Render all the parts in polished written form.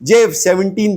JF-17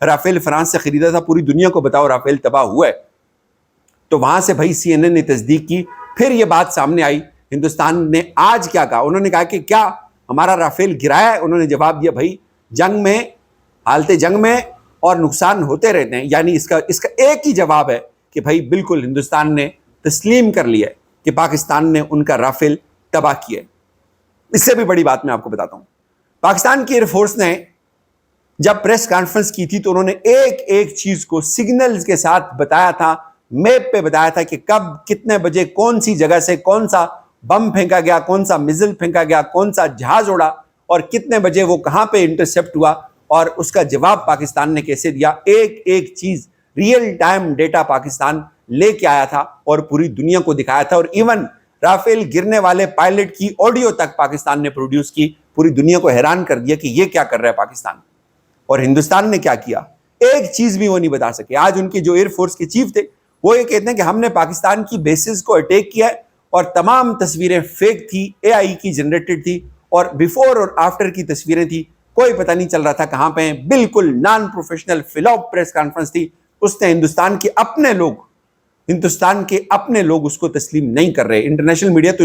Rafale France سے خریدا تھا، پوری دنیا کو بتاؤ رافیل تباہ ہوا ہے. تو وہاں سے بھائی سی این این نے تصدیق کی. پھر یہ بات سامنے آئی، ہندوستان نے آج کیا کہا؟ انہوں نے کہا کہ کیا ہمارا رافیل گرایا ہے؟ انہوں نے جواب دیا بھائی جنگ میں، حالت جنگ میں اور نقصان ہوتے رہتے ہیں. یعنی اس کا ایک ہی جواب ہے کہ بھائی بالکل ہندوستان نے تسلیم کر لیا ہے کہ پاکستان نے ان کا رافیل تباہ کیا ہے. اس سے بھی بڑی بات میں آپ کو بتاتا ہوں، پاکستان کی ایئر فورس نے جب پریس کانفرنس کی تھی تو انہوں نے ایک ایک چیز کو سگنلز کے ساتھ بتایا تھا، میپ پہ بتایا تھا کہ کب کتنے بجے کون سی جگہ سے کون سا بم پھینکا گیا، کون سا میزل پھینکا گیا، کون سا جہاز اڑا اور کتنے بجے وہ کہاں پہ انٹرسپٹ ہوا اور اس کا جواب پاکستان نے کیسے دیا. ایک ایک چیز ریئل ٹائم ڈیٹا پاکستان لے کے آیا تھا اور پوری دنیا کو دکھایا تھا. اور ایون رافیل گرنے والے پائلٹ کی آڈیو تک پاکستان نے پروڈیوس کی، پوری دنیا کو حیران کر دیا کہ یہ کیا کر رہا ہے پاکستان. اور ہندوستان نے کیا کیا؟ ایک چیز بھی وہ نہیں بتا سکے. آج ان کے جو ایئر فورس کے چیف تھے وہ یہ کہتے ہیں کہ ہم نے پاکستان کی بیسز کو اٹیک کیا ہے اور تمام تصویریں فیک تھی، اے آئی کی جنریٹڈ تھی اور بیفور اور آفٹر کی تصویریں تھی، کوئی پتہ نہیں چل رہا تھا کہاں پہ ہیں. بالکل non professional flop press conference تھی. اس نے ہندوستان کے اپنے لوگ اس کو تسلیم نہیں کر رہے. انٹرنیشنل میڈیا تو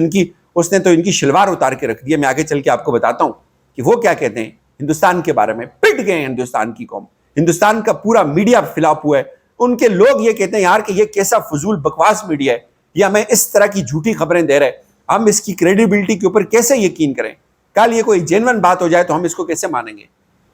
اس نے تو ان کی شلوار اتار کے رکھ دیا. میں آگے چل کے آپ کو بتاتا ہوں کہ وہ کیا کہتے ہیں ہندوستان کے بارے میں. پٹ گئے ہیں ہندوستان کی قوم، ہندوستان کا پورا میڈیا فلاپ ہوا ہے. ان کے لوگ یہ کہتے ہیں یار کہ یہ کیسا فضول بکواس میڈیا ہے، یہ ہمیں اس طرح کی جھوٹی خبریں دے رہے ہیں، ہم اس کی کریڈیبلٹی کے اوپر کیسے یقین کریں؟ کل یہ کوئی جینون بات ہو جائے تو ہم اس کو کیسے مانیں گے؟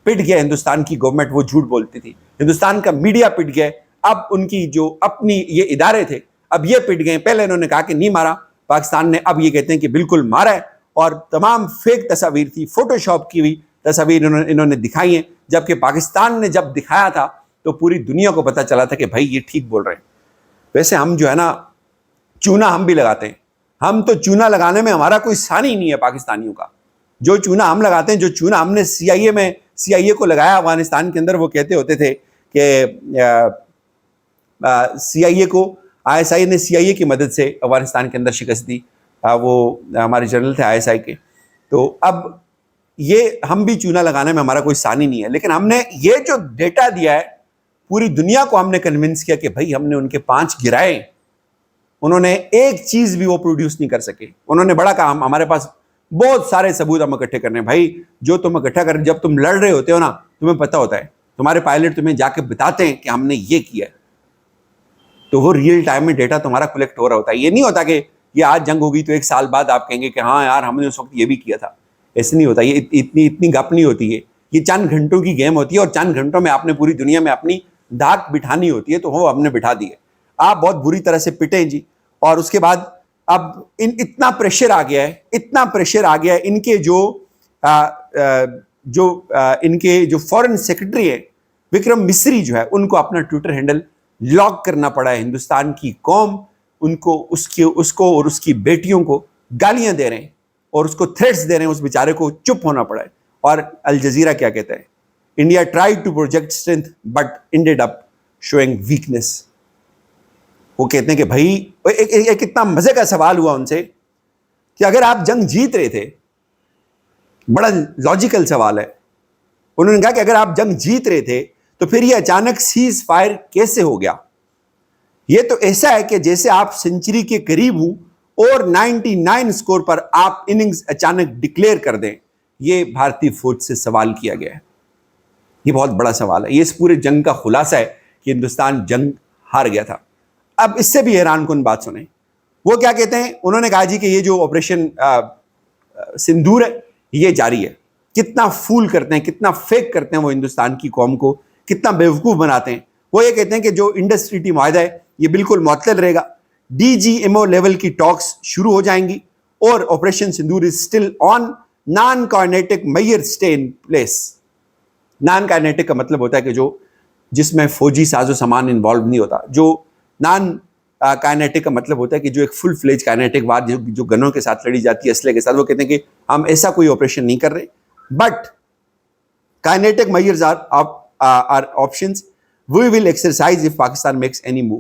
پٹ گیا ہندوستان کی گورنمنٹ، وہ جھوٹ بولتی تھی. ہندوستان کا میڈیا پٹ گیا. اب ان کی جو اپنی یہ ادارے تھے اب یہ پٹ گئے. پہلے انہوں نے کہا کہ نہیں مارا پاکستان نے، اب یہ کہتے ہیں کہ بالکل مارا ہے. اور تمام فیک تصاویر تھی، فوٹو شاپ کی ہوئی تصاویر انہوں نے دکھائی ہیں، جبکہ پاکستان نے جب دکھایا تھا تو پوری دنیا کو پتہ چلا تھا کہ بھائی یہ ٹھیک بول رہے ہیں. ویسے ہم جو ہے نا چونا ہم بھی لگاتے ہیں. ہم تو چونا لگانے میں ہمارا کوئی ثانی نہیں ہے پاکستانیوں کا. جو چونا ہم لگاتے ہیں، جو چونا ہم نے سی آئی اے کو لگایا افغانستان کے اندر، وہ کہتے ہوتے تھے کہ سی آئی اے کو آئی ایس آئی نے سی آئی اے کی مدد سے افغانستان کے اندر شکست دی. وہ ہمارے جنرل تھے آئی ایس آئی کے. تو اب یہ ہم بھی چونا لگانے میں ہمارا کوئی ثانی نہیں ہے، لیکن ہم نے یہ جو ڈیٹا دیا ہے پوری دنیا کو ہم نے کنونس کیا کہ بھائی ہم نے ان کے 5 گرائے. انہوں نے ایک چیز بھی وہ پروڈیوس نہیں کر سکے. انہوں نے بڑا کہا ہمارے پاس بہت سارے ثبوت ہم اکٹھے کرنے. بھائی جو تم اکٹھا کر، جب تم لڑ رہے ہوتے ہو نا تمہیں پتہ ہوتا ہے، تمہارے پائلٹ تمہیں جا کے بتاتے ہیں کہ ہم نے یہ کیا ہے، تو وہ ریئل ٹائم میں ڈیٹا تمہارا کلیکٹ ہو رہا ہوتا ہے. یہ نہیں ہوتا کہ یہ آج جنگ ہوگی تو 1 سال بعد آپ کہیں گے کہ ہاں یار ہم نے اس وقت یہ بھی کیا تھا. ایسے نہیں ہوتا. یہ اتنی گپ نہیں ہوتی ہے. یہ چند گھنٹوں کی گیم ہوتی ہے اور چند گھنٹوں میں آپ نے پوری دنیا میں اپنی دھاک بٹھانی ہوتی ہے. تو وہ ہم نے بٹھا دی ہے. آپ بہت بری طرح سے پٹیں جی. اور اس کے بعد اب اتنا پریشر آ گیا ہے ان کے ان کے جو فورن سیکرٹری ہے وکرم مسری جو ہے، ان کو اپنا ٹویٹر ہینڈل لاک کرنا پڑا ہے. ہندوستان کی قوم ان کو اس کو اور اس کی بیٹیوں کو گالیاں دے رہے ہیں اور اس کو تھریٹس دے رہے ہیں. اس بیچارے کو چپ ہونا پڑا ہے. اور الجزیرہ کیا کہتا ہے؟ India tried to project strength but ended up showing weakness. وہ کہتے ہیں کہ بھائی ایک اتنا مزے کا سوال ہوا ان سے کہ اگر آپ جنگ جیت رہے تھے، بڑا لاجیکل سوال ہے. انہوں نے کہا کہ اگر آپ جنگ جیت رہے تھے تو پھر یہ اچانک سیز فائر کیسے ہو گیا؟ یہ تو ایسا ہے کہ جیسے آپ سنچری کے قریب ہوں اور 99 سکور پر آپ اننگز اچانک ڈکلیئر کر دیں. یہ بھارتی فوج سے سوال کیا گیا ہے. یہ بہت بڑا سوال ہے. یہ اس پورے جنگ کا خلاصہ ہے کہ ہندوستان جنگ ہار گیا تھا. اب اس سے بھی حیران کن بات سنیں. وہ کیا کہتے ہیں؟ انہوں نے کہا جی کہ یہ جو آپریشن سندور ہے یہ جاری ہے. کتنا فول کرتے ہیں، کتنا فیک کرتے ہیں وہ ہندوستان کی قوم کو، کتنا بیوقوف بناتے ہیں. وہ یہ کہتے ہیں کہ جو انڈس ٹریٹی معاہدہ ہے یہ بالکل معطل رہے گا. D G M O level کی ٹاکس شروع ہو جائیں گی اور operation Sindoor is still on. Non kinetic may stay in place. Non kinetic کا مطلب ہوتا ہے کہ جس میں فوجی ساز و سامان انوالو نہیں ہوتا. جو نان کائنیٹک کا مطلب ہوتا ہے کہ جو ایک فل فلیج کائنیٹک وار جو گنوں کے ساتھ لڑی جاتی ہے، اسلحے کے ساتھ. وہ کہتے ہیں کہ ہم ایسا کوئی آپریشن نہیں کر رہے. But kinetic measures are options we will exercise if Pakistan makes any move.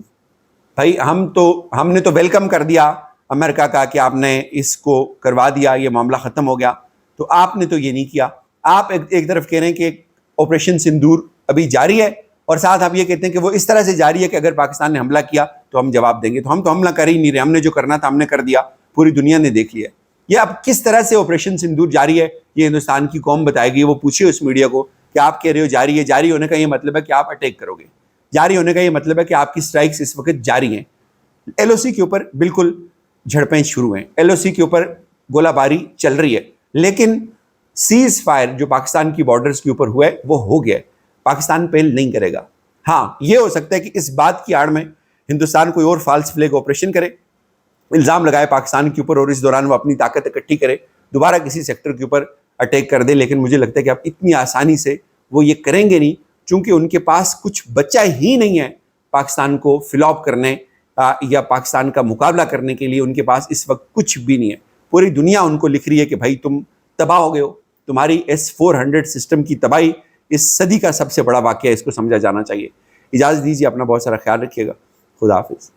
بھائی ہم نے تو ویلکم کر دیا امریکہ کا کہ آپ نے اس کو کروا دیا، یہ معاملہ ختم ہو گیا. تو آپ نے تو یہ نہیں کیا. آپ ایک طرف کہہ رہے ہیں کہ آپریشن سندور ابھی جاری ہے اور ساتھ آپ یہ کہتے ہیں کہ وہ اس طرح سے جاری ہے کہ اگر پاکستان نے حملہ کیا تو ہم جواب دیں گے. تو ہم تو حملہ کر ہی نہیں رہے, ہم نے جو کرنا تھا ہم نے کر دیا, پوری دنیا نے دیکھ لیا. یہ اب کس طرح سے آپریشن سندور جاری ہے یہ ہندوستان کی قوم بتائے گی. وہ پوچھیے اس میڈیا کو کہ آپ کہہ رہے ہو جاری ہے, جاری ہونے کا یہ مطلب ہے کہ آپ اٹیک کرو گے, جاری ہونے کا یہ مطلب ہے کہ آپ کی سٹرائکس اس وقت جاری ہیں. ایل او سی کے اوپر بالکل جھڑپیں شروع ہیں, ایل او سی کے اوپر گولہ باری چل رہی ہے, لیکن سیز فائر جو پاکستان کی بارڈرز کے اوپر ہوا ہے وہ ہو گیا ہے. پاکستان پہل نہیں کرے گا. ہاں یہ ہو سکتا ہے کہ اس بات کی آڑ میں ہندوستان کوئی اور فالس فلیگ آپریشن کرے, الزام لگائے پاکستان کے اوپر, اور اس دوران وہ اپنی طاقت اکٹھی کرے, دوبارہ کسی سیکٹر کے اوپر اٹیک کر دے. لیکن مجھے لگتا ہے کہ اب اتنی آسانی سے وہ یہ کریں گے نہیں, چونکہ ان کے پاس کچھ بچہ ہی نہیں ہے پاکستان کو فلاپ کرنے یا پاکستان کا مقابلہ کرنے کے لیے. ان کے پاس اس وقت کچھ بھی نہیں ہے. پوری دنیا ان کو لکھ رہی ہے کہ بھائی تم تباہ ہو گئے ہو, تمہاری S-400 سسٹم کی تباہی اس صدی کا سب سے بڑا واقعہ ہے, اس کو سمجھا جانا چاہیے. اجازت دیجیے, اپنا بہت سارا خیال رکھیے گا. خدا حافظ.